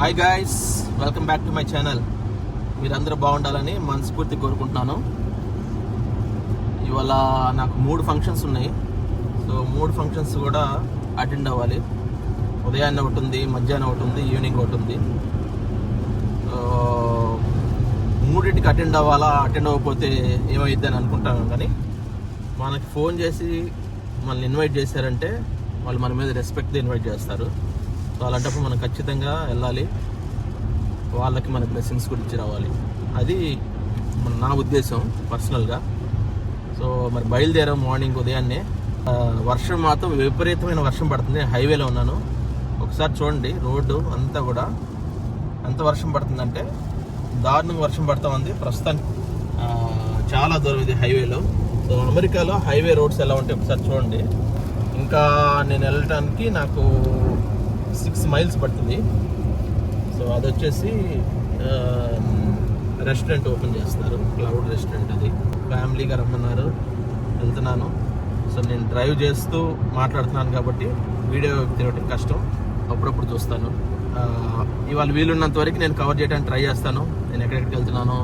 Hi guys, welcome back to my channel. మీరందరూ బాగుండాలని మనస్ఫూర్తి కోరుకుంటున్నాను. ఇవాళ నాకు 3 ఫంక్షన్స్ ఉన్నాయి. సో 3 ఫంక్షన్స్ కూడా అటెండ్ అవ్వాలి. ఉదయాన్నే ఒకటి ఉంది, మధ్యాహ్నం ఒకటి ఉంది, ఈవినింగ్ ఒకటి ఉంది. మూడింటికి అటెండ్ అవ్వకపోతే ఏమైద్ది అని అనుకుంటాను. కానీ మనకి ఫోన్ చేసి మనల్ని ఇన్వైట్ చేశారంటే వాళ్ళు మన మీద రెస్పెక్ట్గా ఇన్వైట్ చేస్తారు. సో అలాంటప్పుడు మనం ఖచ్చితంగా వెళ్ళాలి, వాళ్ళకి మన బ్లెస్సింగ్స్ గురించి రావాలి. అది నా ఉద్దేశం పర్సనల్గా. సో మరి బయలుదేరాం మార్నింగ్ ఉదయాన్నే. వర్షం మాత్రం విపరీతమైన వర్షం పడుతుంది. హైవేలో ఉన్నాను. ఒకసారి చూడండి, రోడ్డు అంతా కూడా ఎంత వర్షం పడుతుందంటే దారుణంగా వర్షం పడుతూ ఉంది ప్రస్తుతానికి. చాలా దూరం ఇది హైవేలో. సో అమెరికాలో హైవే రోడ్స్ ఎలా ఉంటాయి ఒకసారి చూడండి. ఇంకా నేను వెళ్ళటానికి నాకు 6 మైల్స్ పడుతుంది. సో అది వచ్చేసి రెస్టారెంట్ ఓపెన్ చేస్తున్నారు, క్లౌడ్ రెస్టారెంట్. అది ఫ్యామిలీగా రమ్మన్నారు, వెళ్తున్నాను. సో నేను డ్రైవ్ చేస్తూ మాట్లాడుతున్నాను కాబట్టి వీడియో తిరగటం కష్టం. అప్పుడప్పుడు చూస్తాను. ఇవాళ వీలున్నంత వరకు నేను కవర్ చేయడానికి ట్రై చేస్తాను. నేను ఎక్కడెక్కడికి వెళ్తున్నాను,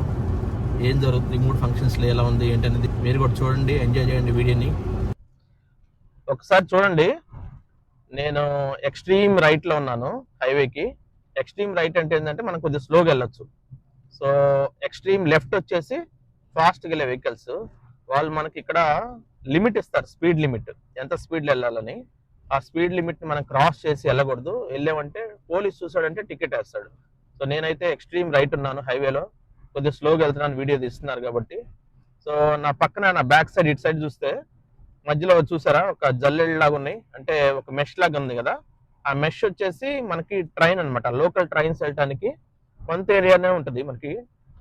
ఏం జరుగుతుంది, 3 ఫంక్షన్స్లో ఎలా ఉంది ఏంటనేది మీరు కూడా చూడండి, ఎంజాయ్ చేయండి వీడియోని. ఒకసారి చూడండి, నేను ఎక్స్ట్రీమ్ రైట్లో ఉన్నాను హైవేకి. ఎక్స్ట్రీమ్ రైట్ అంటే ఏంటంటే మనం కొద్దిగా స్లోగా వెళ్ళొచ్చు. సో ఎక్స్ట్రీమ్ లెఫ్ట్ వచ్చేసి ఫాస్ట్గా వెళ్ళే వెహికల్స్. వాళ్ళు మనకి ఇక్కడ లిమిట్ ఇస్తారు, స్పీడ్ లిమిట్, ఎంత స్పీడ్లో వెళ్ళాలని. ఆ స్పీడ్ లిమిట్ని మనం క్రాస్ చేసి వెళ్ళకూడదు. వెళ్ళామంటే పోలీస్ చూసాడంటే టికెట్ వేస్తాడు. సో నేనైతే ఎక్స్ట్రీమ్ రైట్ ఉన్నాను హైవేలో, కొద్దిగా స్లోగా వెళ్తున్నాను, వీడియో తీస్తున్నారు కాబట్టి. సో నా పక్కన, నా బ్యాక్ సైడ్, ఇటు సైడ్ చూస్తే మధ్యలో చూసారా ఒక జల్లెడ్ లాగా ఉన్నాయి, అంటే ఒక మెష్ లాగా ఉంది కదా. ఆ మెష్ వచ్చేసి మనకి ట్రైన్ అనమాట. లోకల్ ట్రైన్స్ వెళ్ళటానికి కొంత ఏరియానే ఉంటుంది మనకి.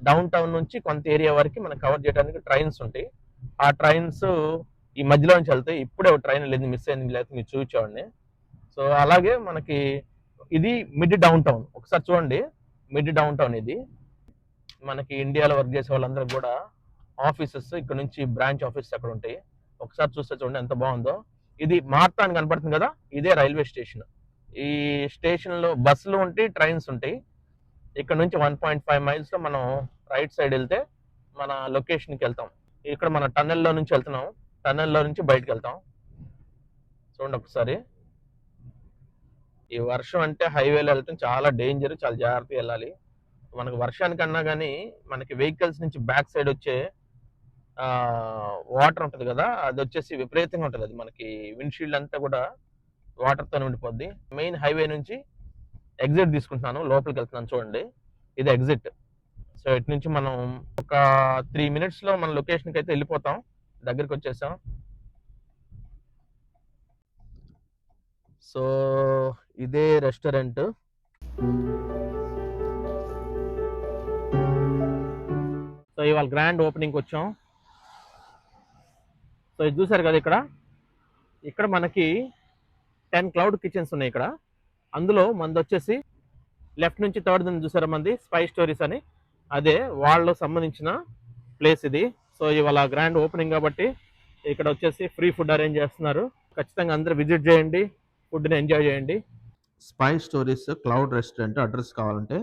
డౌన్ టౌన్ నుంచి కొంత ఏరియా వరకు మనం కవర్ చేయడానికి ట్రైన్స్ ఉంటాయి. ఆ ట్రైన్స్ ఈ మధ్యలో నుంచి వెళ్తాయి. ఇప్పుడే ఒక ట్రైన్ లేదు, మిస్ అయింది, లేకపోతే మీరు చూపించేవాడిని. సో అలాగే మనకి ఇది మిడ్ డౌన్ టౌన్. ఒకసారి చూడండి, మిడ్ డౌన్ టౌన్ ఇది. మనకి ఇండియాలో వర్క్ చేసే వాళ్ళందరూ కూడా ఆఫీసెస్ ఇక్కడ నుంచి బ్రాంచ్ ఆఫీసెస్ అక్కడ ఉంటాయి. ఒకసారి చూస్తే చూడండి ఎంత బాగుందో. ఇది మార్తా అని కనపడుతుంది కదా, ఇదే రైల్వే స్టేషన్. ఈ స్టేషన్ లో బస్సులు ఉంటాయి, ట్రైన్స్ ఉంటాయి. ఇక్కడ నుంచి 1.5 మైల్స్ లో మనం రైట్ సైడ్ వెళ్తే మన లొకేషన్కి వెళ్తాం. ఇక్కడ మన టన్నెల్లో నుంచి వెళ్తున్నాం, టన్నెల్లో నుంచి బయటకు వెళ్తాం. చూడండి ఒకసారి. ఈ వర్షం అంటే హైవేలో వెళ్ళటం చాలా డేంజర్, చాలా జాగ్రత్తగా వెళ్ళాలి. మనకు వర్షానికన్నా కానీ మనకి వెహికల్స్ నుంచి బ్యాక్ సైడ్ వచ్చే వాటర్ ఉంటుంది కదా, అది వచ్చేసి విపరీతంగా ఉంటుంది. అది మనకి విండ్షీల్డ్ అంతా కూడా వాటర్తో ఉండిపోద్ది. మెయిన్ హైవే నుంచి ఎగ్జిట్ తీసుకుంటున్నాను, లోపలికి వెళ్తున్నాను. చూడండి, ఇది ఎగ్జిట్. సో ఇటు నుంచి మనం ఒక 3 minutes మన లొకేషన్కి అయితే వెళ్ళిపోతాం. దగ్గరికి వచ్చేసాం. సో ఇదే రెస్టారెంట్. సో ఇవాళ గ్రాండ్ ఓపెనింగ్కి వచ్చాం. సో ఇది చూసారు కదా, ఇక్కడ మనకి 10 క్లౌడ్ కిచెన్స్ ఉన్నాయి ఇక్కడ. అందులో మనది వచ్చేసి లెఫ్ట్ నుంచి థర్డ్ చూసారా, మంది స్పై స్టోరీస్ అని, అదే వాళ్ళకు సంబంధించిన ప్లేస్ ఇది. సో ఇవాళ గ్రాండ్ ఓపెనింగ్ కాబట్టి ఇక్కడ వచ్చేసి ఫ్రీ ఫుడ్ అరేంజ్ చేస్తున్నారు. ఖచ్చితంగా అందరూ విజిట్ చేయండి, ఫుడ్ని ఎంజాయ్ చేయండి. Spy stories cloud restaurant address కావాలంటే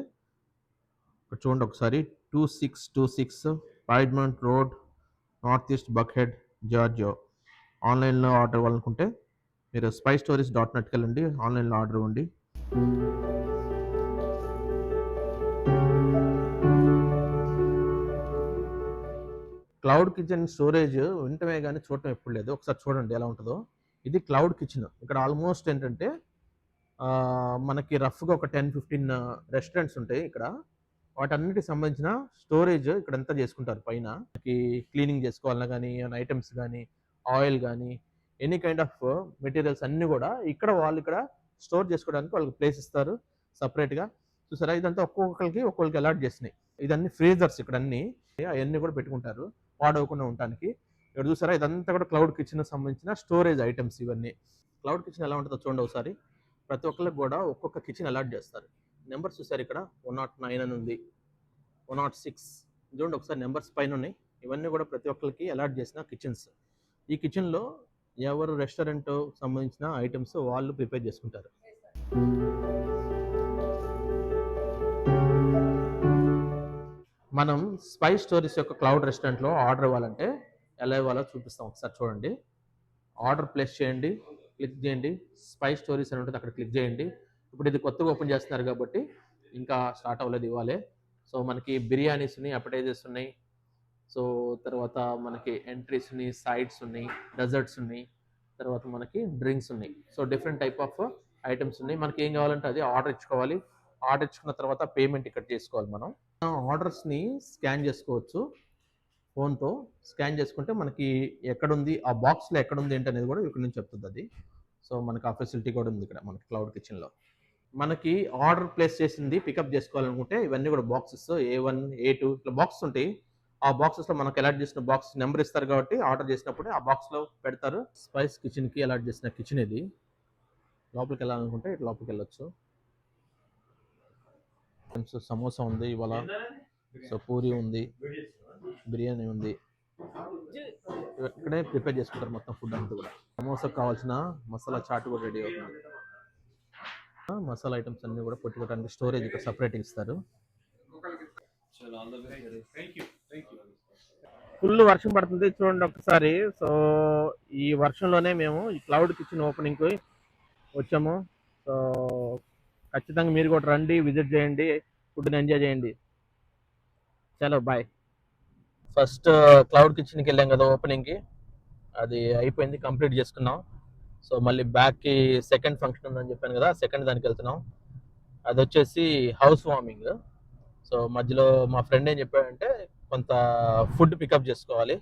చూడండి ఒకసారి. 2626 పైడ్మంట్ రోడ్, నార్త్ ఈస్ట్ బక్హెడ్, జార్జియా. ఆన్లైన్లో ఆర్డర్ ఇవ్వాలనుకుంటే మీరు spystories.netకి వెళ్ళండి, ఆన్లైన్లో ఆర్డర్ ఇవ్వండి. క్లౌడ్ కిచెన్ స్టోరేజ్ వింటమే కానీ చూడటం ఎప్పుడు లేదు. ఒకసారి చూడండి ఎలా ఉంటుందో. ఇది క్లౌడ్ కిచెన్. ఇక్కడ ఆల్మోస్ట్ ఏంటంటే మనకి రఫ్గా ఒక 10-15 రెస్టారెంట్స్ ఉంటాయి ఇక్కడ. వాటన్నిటికి సంబంధించిన స్టోరేజ్ ఇక్కడ అంతా చేసుకుంటారు. పైన క్లీనింగ్ చేసుకోవాలన్నా కానీ, ఏమైనా ఐటమ్స్ కానీ, ఆయిల్ కానీ, ఎనీ కైండ్ ఆఫ్ మెటీరియల్స్ అన్నీ కూడా వాళ్ళు ఇక్కడ స్టోర్ చేసుకోవడానికి వాళ్ళకి ప్లేస్ ఇస్తారు సపరేట్గా. చూసారా, ఇదంతా ఒక్కొక్కరికి అలాట్ చేసినాయి. ఇదన్నీ ఫ్రీజర్స్ ఇక్కడ అన్నీ, అవన్నీ కూడా పెట్టుకుంటారు వాడవకుండా ఉండటానికి. ఇక్కడ చూసారా, ఇదంతా కూడా క్లౌడ్ కిచెన్ సంబంధించిన స్టోరేజ్ ఐటమ్స్ ఇవన్నీ. క్లౌడ్ కిచెన్ ఎలా ఉంటుందో చూడండి ఒకసారి. ప్రతి ఒక్కరికి కూడా ఒక్కొక్క కిచెన్ అలాట్ చేస్తారు. నెంబర్స్ చూసారు, ఇక్కడ 109 అని ఉంది, 106. చూడండి ఒకసారి, నెంబర్స్ పైన ఉన్నాయి. ఇవన్నీ కూడా ప్రతి ఒక్కరికి అలాట్ చేసిన కిచెన్స్. ఈ కిచెన్లో ఎవరు రెస్టారెంట్ సంబంధించిన ఐటమ్స్ వాళ్ళు ప్రిపేర్ చేసుకుంటారు. మనం స్పైస్ స్టోరీస్ యొక్క క్లౌడ్ రెస్టారెంట్లో ఆర్డర్ ఇవ్వాలంటే ఎలా ఇవ్వాలో చూపిస్తాం. ఒకసారి చూడండి. ఆర్డర్ ప్లేస్ చేయండి, క్లిక్ చేయండి, స్పైస్ స్టోరీస్ అని ఉంటుంది, అక్కడ క్లిక్ చేయండి. ఇప్పుడు ఇది కొత్తగా ఓపెన్ చేస్తున్నారు కాబట్టి ఇంకా స్టార్ట్ అవ్వలేదు ఇవ్వాలి. సో మనకి బిర్యానీస్ ఉన్నాయి, అపెటైజర్స్ ఉన్నాయి, సో తర్వాత మనకి ఎంట్రీస్ ఉన్నాయి, సైడ్స్ ఉన్నాయి, డెజర్ట్స్ ఉన్నాయి, తర్వాత మనకి డ్రింక్స్ ఉన్నాయి. So different type of items ఉన్నాయి. మనకి ఏం కావాలంటే అది ఆర్డర్ ఇచ్చుకోవాలి. ఆర్డర్ ఇచ్చుకున్న తర్వాత పేమెంట్ ఇక్కడ చేసుకోవాలి. మనం ఆర్డర్స్ని స్కాన్ చేసుకోవచ్చు. ఫోన్తో స్కాన్ చేసుకుంటే మనకి ఎక్కడుంది ఆ బాక్స్లో ఎక్కడుంది ఏంటి అనేది కూడా ఇక్కడ నుంచి చెప్తుంది అది. సో మనకి ఆ ఫెసిలిటీ కూడా ఉంది ఇక్కడ మనకి క్లౌడ్ కిచెన్లో. మనకి ఆర్డర్ ప్లేస్ చేసింది పికప్ చేసుకోవాలనుకుంటే ఇవన్నీ కూడా బాక్సెస్ A1 A2 ఇట్లా బాక్సెస్ ఉంటాయి. ఆ బాక్సెస్లో మనకు అలాట్ చేసిన బాక్స్ నెంబర్ ఇస్తారు కాబట్టి ఆర్డర్ చేసినప్పుడు ఆ బాక్స్లో పెడతారు. స్పైస్ కిచెన్కి అలాట్ చేసిన కిచెన్ ఇది. లోపలికి వెళ్ళాలనుకుంటే ఇట్లా లోపలికి వెళ్ళొచ్చు. సమోసా ఉంది ఇవాళ, సో పూరి ఉంది, బిర్యానీ ఉంది. ఇక్కడే ప్రిపేర్ చేసుకుంటారు మొత్తం ఫుడ్ అంతా కూడా. సమోసాకు కావాల్సిన మసాలా చాట్ కూడా రెడీ అవుతుంది. మసాలా ఐటమ్స్ అన్ని కూడా పెట్టుకోవడానికి స్టోరేజ్ ఇక్కడ సపరేట్ ఇస్తారు. ఫుల్ వర్షం పడుతుంది చూడండి ఒకసారి. సో ఈ వర్షంలోనే మేము ఈ క్లౌడ్ కిచెన్ ఓపెనింగ్కి వచ్చాము. సో ఖచ్చితంగా మీరు కూడా రండి, విజిట్ చేయండి, ఫుడ్ని ఎంజాయ్ చేయండి. చలో బాయ్. ఫస్ట్ క్లౌడ్ కిచెన్కి వెళ్ళాం కదా ఓపెనింగ్కి, అది అయిపోయింది, కంప్లీట్ చేసుకున్నాం. సో మళ్ళీ బ్యాక్కి సెకండ్ ఫంక్షన్ ఉందని చెప్పాను కదా, సెకండ్ దానికి వెళ్తున్నాం. అది వచ్చేసి హౌస్ వార్మింగ్. సో మధ్యలో మా ఫ్రెండ్ ఏం చెప్పాడంటే కొంత ఫుడ్ పికప్ చేసుకోవాలి.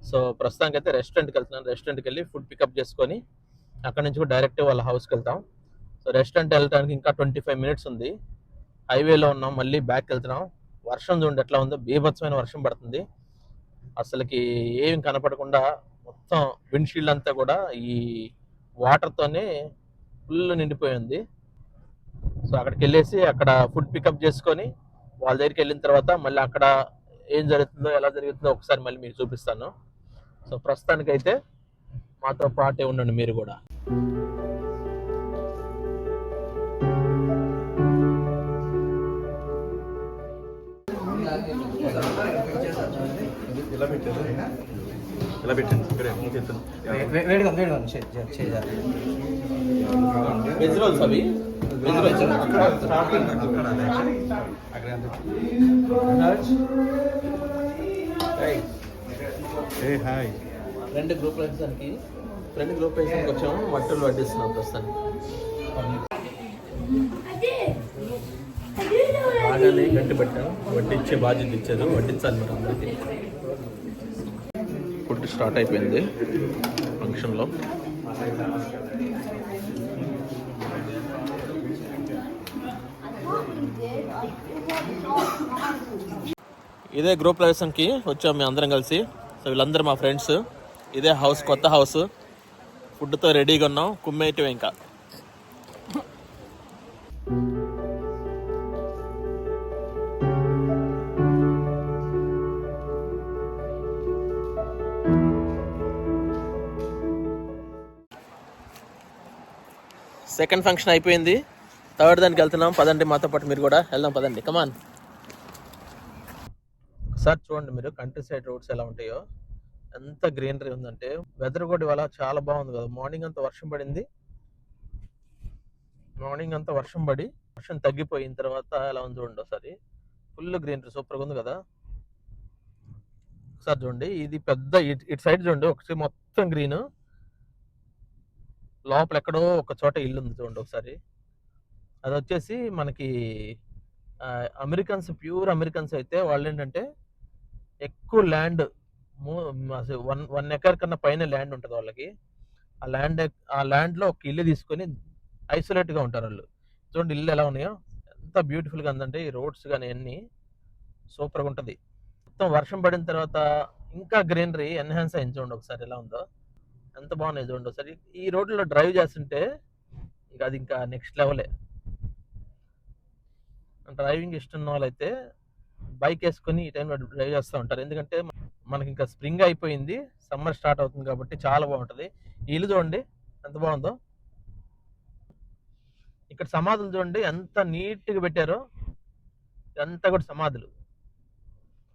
సో ప్రస్తుతానికి అయితే రెస్టారెంట్కి వెళ్తున్నాను. రెస్టారెంట్కి వెళ్ళి ఫుడ్ పికప్ చేసుకొని అక్కడ నుంచి కూడా డైరెక్ట్ వాళ్ళ హౌస్కి వెళ్తాం. సో రెస్టారెంట్ వెళ్ళడానికి ఇంకా 25 మినిట్స్ ఉంది. హైవేలో ఉన్నాం, మళ్ళీ బ్యాక్ వెళ్తున్నాం. వర్షం చూడండి ఎట్లా ఉందో, బీభత్సమైన వర్షం పడుతుంది. అసలుకి ఏం కనపడకుండా మొత్తం విండ్షీల్డ్ అంతా కూడా ఈ వాటర్తోనే ఫుల్ నిండిపోయింది. సో అక్కడికి వెళ్ళేసి అక్కడ ఫుడ్ పికప్ చేసుకొని వాళ్ళ దగ్గరికి వెళ్ళిన తర్వాత మళ్ళీ అక్కడ ఏం జరుగుతుందో ఎలా జరుగుతుందో ఒకసారి మళ్ళీ మీకు చూపిస్తాను. సో ప్రస్తుతానికైతే మాతో పాటే ఉండండి మీరు కూడా. వెజ్ రోల్స్ అవి రెండు గ్రూప్ వేసానికి వచ్చాము. మట్టలు వడ్డిస్తున్నాం ప్రస్తుతానికి. బాగానే గట్టి పెట్టాం, వడ్డించే బాధ్యత ఇచ్చారు, వడ్డించాలి మరి అందరికీ. ఫుడ్ స్టార్ట్ అయిపోయింది ఫంక్షన్లో. ఇదే గ్రూప్ ప్రవేశంకి వచ్చాం మేము అందరం కలిసి. సో వీళ్ళందరూ మా ఫ్రెండ్స్. ఇదే హౌస్, కొత్త హౌస్. ఫుడ్తో రెడీగా ఉన్నాం, కుమ్మేయటం ఇంకా. సెకండ్ ఫంక్షన్ అయిపోయింది, థర్డ్ దానికి వెళ్తున్నాం. పదండి మాతో పాటు మీరు కూడా వెళ్దాం, పదండి, కమాన్. ఒకసారి చూడండి మీరు కంట్రీ సైడ్ రోడ్స్ ఎలా ఉంటాయో, ఎంత గ్రీనరీ ఉందంటే. వెదర్ కూడా ఇవాళ చాలా బాగుంది కదా. మార్నింగ్ అంతా వర్షం పడింది, వర్షం తగ్గిపోయిన తర్వాత ఎలా ఉంది చూడండి ఒకసారి. ఫుల్ గ్రీనరీ, సూపర్గా ఉంది కదా. ఒకసారి చూడండి, ఇది పెద్ద ఇటు సైడ్ చూడండి ఒకసారి మొత్తం గ్రీన్. లోపల ఎక్కడో ఒక చోట ఇల్లు ఉంది చూడండి ఒకసారి. అది వచ్చేసి మనకి అమెరికన్స్, ప్యూర్ అమెరికన్స్ అయితే వాళ్ళు ఏంటంటే ఎక్కువ ల్యాండ్, 1 ఎకర్ కన్నా పైన ల్యాండ్ ఉంటుంది వాళ్ళకి. ఆ ల్యాండ్లో ఒక ఇల్లు తీసుకొని ఐసోలేట్గా ఉంటారు వాళ్ళు. చూడండి ఇల్లు ఎలా ఉన్నాయో, ఎంత బ్యూటిఫుల్గా ఉందంటే. ఈ రోడ్స్ కానీ అన్నీ సూపర్గా ఉంటుంది. మొత్తం వర్షం పడిన తర్వాత ఇంకా గ్రీనరీ ఎన్హాన్స్ అయింది చూడండి ఒకసారి ఎలా ఉందో, ఎంత బాగున్నాయి చూడండి ఒకసారి. ఈ రోడ్లో డ్రైవ్ చేస్తుంటే ఇంకా అది ఇంకా నెక్స్ట్ లెవెలే. డ్రైవింగ్ ఇష్టం ఉన్న వాళ్ళైతే బైక్ వేసుకొని ఈ టైంలో డ్రైవ్ చేస్తూ ఉంటారు. ఎందుకంటే మనకి ఇంకా స్ప్రింగ్ అయిపోయింది, సమ్మర్ స్టార్ట్ అవుతుంది కాబట్టి చాలా బాగుంటుంది. ఈ ఇల్లు చూడండి ఎంత బాగుందో. ఇక్కడ సమాధులు చూడండి ఎంత నీట్గా పెట్టారో, అంతా కూడా సమాధులు.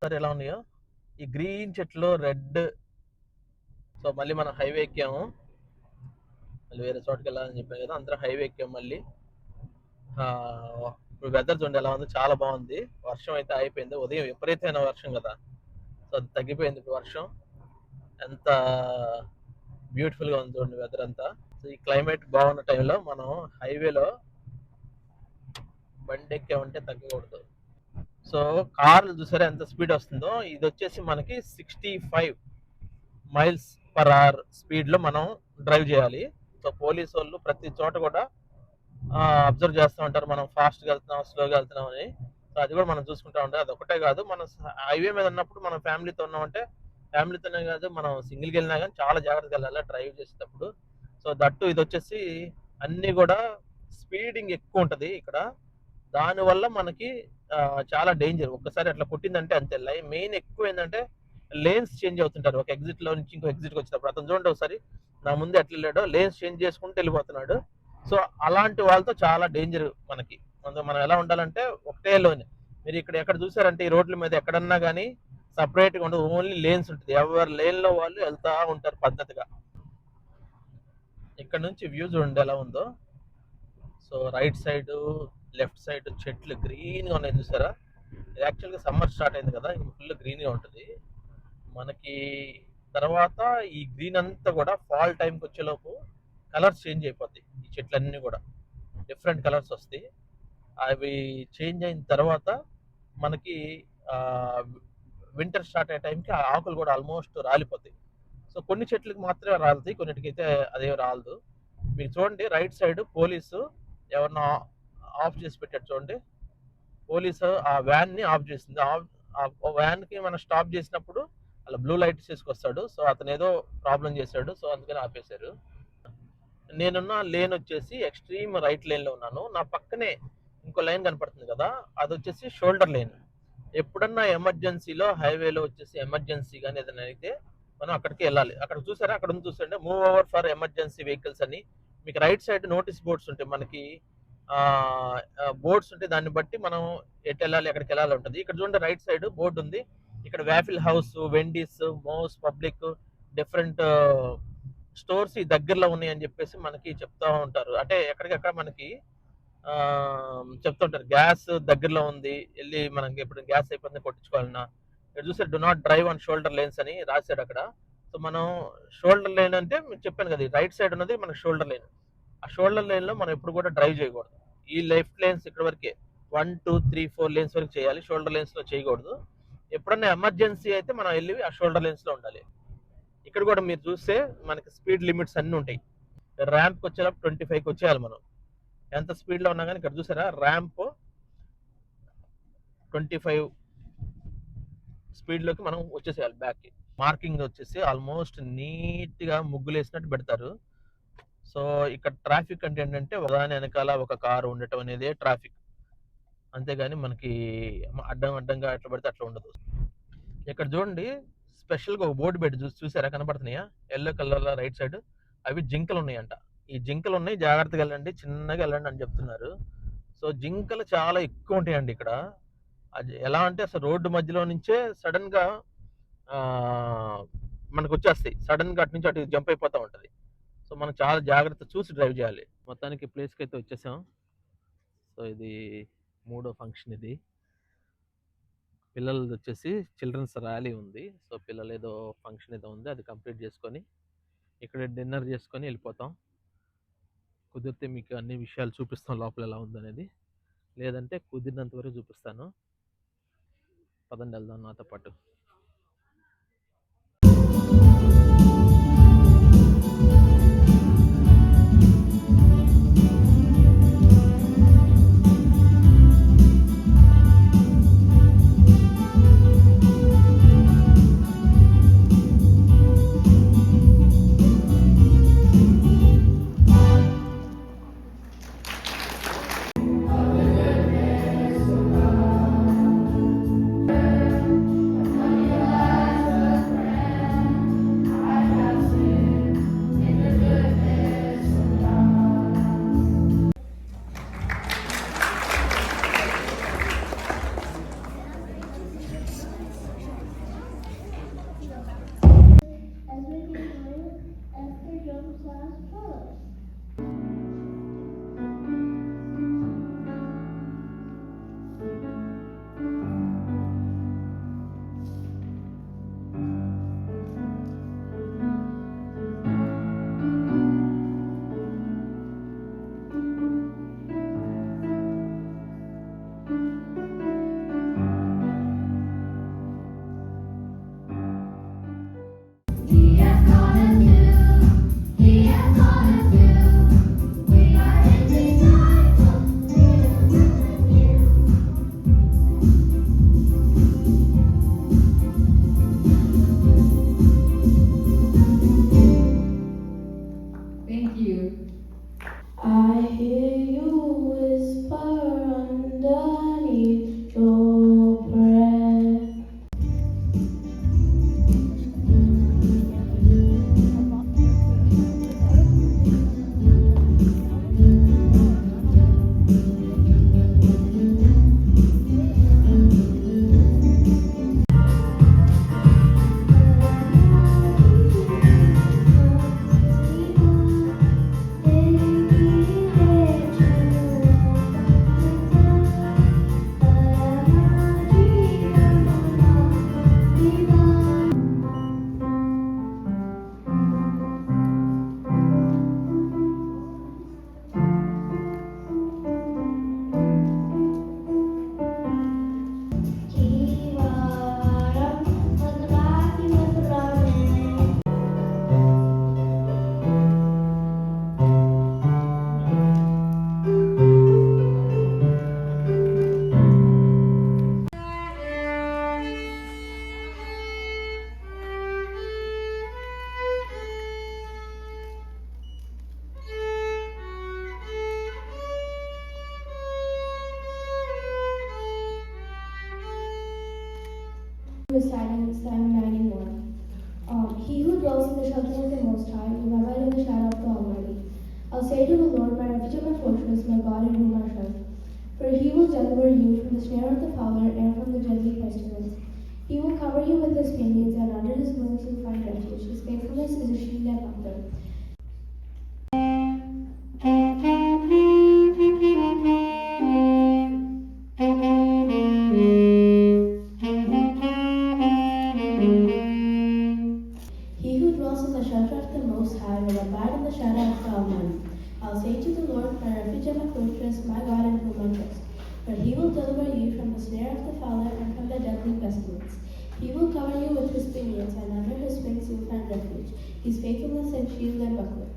సరే ఎలా ఉన్నాయో ఈ గ్రీన్ చెట్లు రెడ్. సో మళ్ళీ మనం హైవే ఎక్కాము, మళ్ళీ వేరే చోటుకి వెళ్ళాలని చెప్పాను కదా, అందరం హైవే ఎక్కాము మళ్ళీ. ఇప్పుడు వెదర్ చూడండి ఎలా ఉంది, చాలా బాగుంది. వర్షం అయితే అయిపోయింది, ఉదయం విపరీతమైన వర్షం కదా, సో అది తగ్గిపోయింది ఇప్పుడు వర్షం. ఎంత బ్యూటిఫుల్గా ఉంది చూడండి వెదర్ అంతా. సో ఈ క్లైమేట్ బాగున్న టైంలో మనం హైవేలో బండి ఎక్కామంటే తగ్గకూడదు. సో కార్లు చూసారా ఎంత స్పీడ్ వస్తుందో, ఇది వచ్చేసి మనకి 65 మైల్స్ పర్ అవర్ స్పీడ్లో మనం డ్రైవ్ చేయాలి. సో పోలీసు వాళ్ళు ప్రతి చోట కూడా అబ్జర్వ్ చేస్తూ ఉంటారు మనం ఫాస్ట్గా వెళ్తున్నాం స్లోగా వెళ్తున్నాం అని. సో అది కూడా మనం చూసుకుంటా ఉంటాం. అది ఒకటే కాదు, మనం హైవే మీద ఉన్నప్పుడు మనం ఫ్యామిలీతో ఉన్నామంటే, ఫ్యామిలీతోనే కాదు మనం సింగిల్కి వెళ్ళినా కానీ చాలా జాగ్రత్తగా వెళ్ళాలి డ్రైవ్ చేసేటప్పుడు. సో దట్టు ఇది వచ్చేసి అన్నీ కూడా స్పీడింగ్ ఎక్కువ ఉంటుంది ఇక్కడ. దానివల్ల మనకి చాలా డేంజర్. ఒక్కసారి అట్లా కొట్టిందంటే అంతే. మెయిన్ ఎక్కువ ఏంటంటే లేన్స్ చేంజ్ అవుతుంటారు ఒక ఎగ్జిట్ లో నుంచి ఇంకో ఎగ్జిట్కి వచ్చేటప్పుడు. అతను చూడండి ఒకసారి నా ముందు ఎట్లా వెళ్ళాడో, లేన్స్ చేంజ్ చేసుకుంటూ వెళ్ళిపోతున్నాడు. సో అలాంటి వాళ్ళతో చాలా డేంజర్ మనకి. మనం ఎలా ఉండాలంటే ఒకటే లోన్. మీరు ఇక్కడ ఎక్కడ చూసారంటే ఈ రోడ్ల మీద ఎక్కడన్నా కానీ సపరేట్గా ఉండదు, ఓన్లీ లేన్స్ ఉంటుంది. ఎవరి లేన్లో వాళ్ళు వెళ్తా ఉంటారు పద్ధతిగా. ఇక్కడ నుంచి వ్యూ చూడండి ఎలా ఉందో. So right side left side చెట్లు గ్రీన్గా ఉన్నాయి చూసారా. ఇది యాక్చువల్గా సమ్మర్ స్టార్ట్ అయింది కదా, ఫుల్ గ్రీన్గా ఉంటుంది మనకి. తర్వాత ఈ గ్రీన్ అంతా కూడా ఫాల్ టైంకి వచ్చేలోపు కలర్స్ చేంజ్ అయిపోతాయి. ఈ చెట్లన్నీ కూడా డిఫరెంట్ కలర్స్ వస్తాయి. అవి చేంజ్ అయిన తర్వాత మనకి వింటర్ స్టార్ట్ అయ్యే టైంకి ఆ ఆకులు కూడా ఆల్మోస్ట్ రాలిపోతాయి. సో కొన్ని చెట్లకి మాత్రమే రాలుతాయి, కొన్నిటికైతే అదే రాలదు. మీకు చూడండి రైట్ సైడ్ పోలీసు ఎవరన్నా ఆఫ్ చేసి పెట్టాడు చూడండి. పోలీసు ఆ వ్యాన్ని ఆఫ్ చేసింది. ఆ వ్యాన్కి మనం స్టాప్ చేసినప్పుడు అలా బ్లూ లైట్ తీసుకొస్తాడు. సో అతను ఏదో ప్రాబ్లం చేశాడు, సో అందుకని ఆపేశారు. నేనున్న లేన్ వచ్చేసి ఎక్స్ట్రీమ్ రైట్ లేన్లో ఉన్నాను. నా పక్కనే ఇంకో లైన్ కనపడుతుంది కదా, అది వచ్చేసి షోల్డర్ లేన్. ఎప్పుడన్నా ఎమర్జెన్సీలో హైవేలో వచ్చేసి ఎమర్జెన్సీ కానీ ఏదైనా అయితే మనం అక్కడికి వెళ్ళాలి. అక్కడ చూసారా, అక్కడ ఉంది చూసండి, move over for emergency vehicles అని. మీకు రైట్ సైడ్ నోటీస్ బోర్డ్స్ ఉంటాయి, మనకి బోర్డ్స్ ఉంటాయి. దాన్ని బట్టి మనం ఎటు వెళ్ళాలి ఎక్కడికి వెళ్ళాలి ఉంటుంది. ఇక్కడ చూడండి రైట్ సైడ్ బోర్డు ఉంది. ఇక్కడ వ్యాఫిల్ హౌస్, వెండీస్, మోస్ పబ్లిక్, డిఫరెంట్ స్టోర్స్ ఈ దగ్గరలో ఉన్నాయి అని చెప్పేసి మనకి చెప్తా ఉంటారు. అంటే ఎక్కడికక్కడ మనకి చెప్తుంటారు గ్యాస్ దగ్గరలో ఉంది, వెళ్ళి మనకి ఎప్పుడు గ్యాస్ అయిపోయింది కొట్టించుకోవాలన్నా. ఇక్కడ చూస్తే do not drive on shoulder lanes అని రాశాడు అక్కడ. సో మనం షోల్డర్ లేన్ అంటే మీకు చెప్పాను కదా, రైట్ సైడ్ ఉన్నది మనకి షోల్డర్ లేన్. ఆ షోల్డర్ లేన్ లో మనం ఎప్పుడు కూడా డ్రైవ్ చేయకూడదు. ఈ లెఫ్ట్ లేన్స్ ఇక్కడ వరకే 1 2 3 4 లేన్స్ వరకు చేయాలి, షోల్డర్ లేన్స్ లో చేయకూడదు. ఎప్పుడన్నా ఎమర్జెన్సీ అయితే మనం వెళ్ళి ఆ షోల్డర్ లేన్స్ లో ఉండాలి. ఇక్కడ కూడా మీరు చూస్తే మనకి స్పీడ్ లిమిట్స్ అన్ని ఉంటాయి. ర్యాంప్కి వచ్చేటప్పుడు 25కి వచ్చేయాలి మనం, ఎంత స్పీడ్లో ఉన్నా కానీ. ఇక్కడ చూసారా ర్యాంప్ 25 స్పీడ్లోకి మనం వచ్చేసేయాలి బ్యాక్కి. మార్కింగ్ వచ్చేసి ఆల్మోస్ట్ నీట్గా ముగ్గులు వేసినట్టు పెడతారు. సో ఇక్కడ ట్రాఫిక్ అంటే ఏంటంటే ఒకదాని వెనకాల ఒక కారు ఉండటం అనేది ట్రాఫిక్, అంతేగాని మనకి అడ్డంగా ఎట్లా పడితే అట్లా ఉండదు. ఇక్కడ చూడండి స్పెషల్గా ఒక బోర్డు పెట్టి చూసారా, కనపడుతున్నాయా ఎల్లో కలర్లో రైట్ సైడ్. అవి జింకలు ఉన్నాయంట. ఈ జింకలు ఉన్నాయి, జాగ్రత్తగా వెళ్ళండి, చిన్నగా వెళ్ళండి అని చెప్తున్నారు. సో జింకలు చాలా ఎక్కువ ఉంటాయండి ఇక్కడ. అది ఎలా అంటే అసలు రోడ్డు మధ్యలో నుంచే సడన్గా మనకు వచ్చేస్తాయి, సడన్గా అటు నుంచి అటు జంప్ అయిపోతూ ఉంటుంది. సో మనం చాలా జాగ్రత్త చూసి డ్రైవ్ చేయాలి. మొత్తానికి ప్లేస్కి అయితే వచ్చేసాం. సో ఇది 3వ ఫంక్షన్. ఇది పిల్లలది వచ్చేసి చిల్డ్రన్స్ ర్యాలీ ఉంది. సో పిల్లలు ఏదో ఫంక్షన్ ఏదో ఉంది, అది కంప్లీట్ చేసుకొని ఇక్కడ డిన్నర్ చేసుకొని వెళ్ళిపోతాం. కుదిరితే మీకు అన్ని విషయాలు చూపిస్తాం లోపల ఎలా ఉందనేది, లేదంటే కుదిరినంత వరకు చూపిస్తాను. పదండి వెళ్దాం నాతో పాటు. Thank you. I hear you whisper underneath your breath. Reciting Psalm 91. He who dwells in the shelter of the Most High will abide in the shadow of the Almighty. I'll say to the Lord, my refuge and my fortress, my God in whom I trust. For he will deliver you from the snare of the fowler and from the deadly pestilence. He will cover you with his pinions, and under his wings you will find refuge. His faithfulness is a shield and buckler. He who dwells in the shelter of the Most High will abide in the shadow of the Almighty. I'll say to the Lord, my refuge and my fortress, my God in whom I trust. For he will deliver you from the snare of the fowler and from the deadly pestilence. He will cover you with his pinions, and under his wings you will find refuge. His faithfulness and shield and buckler.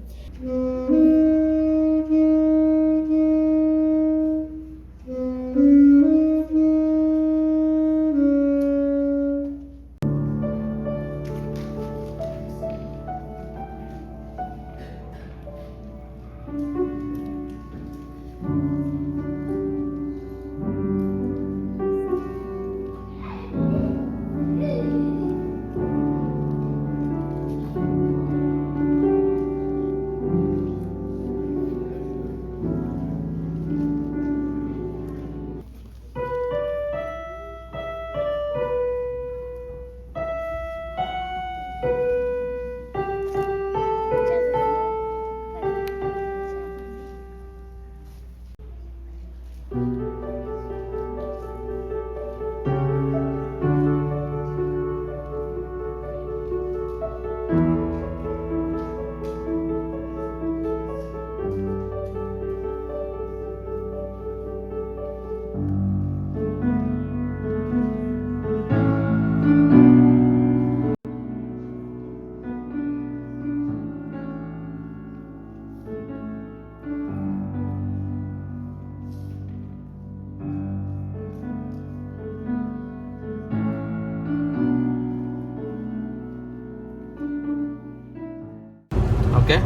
Okay,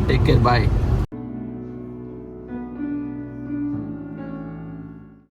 take care, bye.